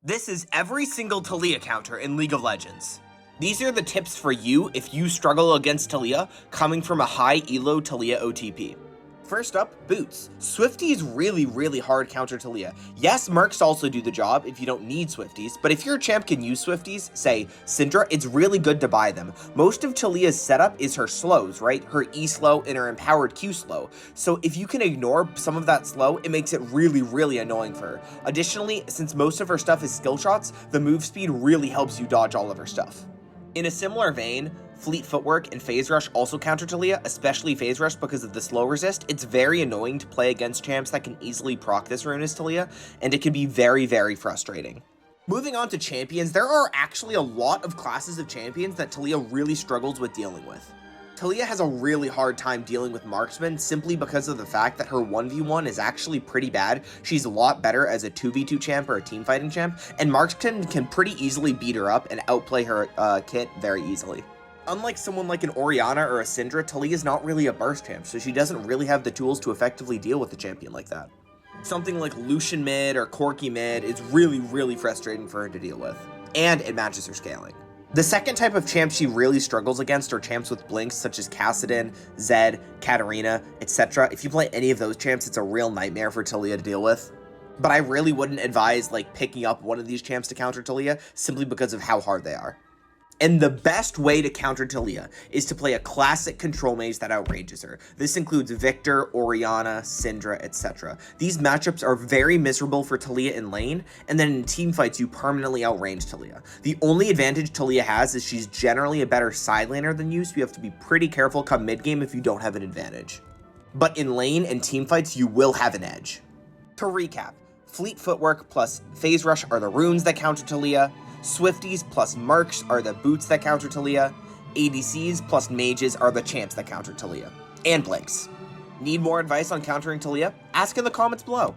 This is every single Taliyah counter in League of Legends. These are the tips for you if you struggle against Taliyah coming from a high elo Taliyah OTP. First up, boots. Swifties really hard counter Taliyah. Yes, Mercs also do the job if you don't need Swifties, but if your champ can use Swifties, say Syndra, it's really good to buy them. Most of Taliyah's setup is her slows, right? Her E slow and her empowered Q slow. So if you can ignore some of that slow, it makes it really annoying for her. Additionally, since most of her stuff is skill shots, the move speed really helps you dodge all of her stuff. In a similar vein, Fleet Footwork and Phase Rush also counter Taliyah, especially Phase Rush because of the slow resist. It's very annoying to play against champs that can easily proc this rune as Taliyah, and it can be very frustrating. Moving on to champions, there are actually a lot of classes of champions that Taliyah really struggles with dealing with. Taliyah has a really hard time dealing with Marksman simply because of the fact that her 1v1 is actually pretty bad. She's a lot better as a 2v2 champ or a teamfighting champ, and Marksman can pretty easily beat her up and outplay her kit very easily. Unlike someone like an Orianna or a Syndra, Taliyah is not really a burst champ, so she doesn't really have the tools to effectively deal with a champion like that. Something like Lucian mid or Corki mid is really frustrating for her to deal with, and it matches her scaling. The second type of champ she really struggles against are champs with blinks such as Kassadin, Zed, Katarina, etc. If you play any of those champs, it's a real nightmare for Taliyah to deal with. But I really wouldn't advise picking up one of these champs to counter Taliyah simply because of how hard they are. And the best way to counter Taliyah is to play a classic control mage that outranges her. This includes Victor, Orianna, Syndra, etc. These matchups are very miserable for Taliyah in lane, and then in teamfights you permanently outrange Taliyah. The only advantage Taliyah has is she's generally a better side laner than you, so you have to be pretty careful come mid game if you don't have an advantage. But in lane and teamfights you will have an edge. To recap, Fleet Footwork plus Phase Rush are the runes that counter Taliyah. Swifties plus Mercs are the boots that counter Taliyah. ADCs plus mages are the champs that counter Taliyah. And blinks. Need more advice on countering Taliyah? Ask in the comments below.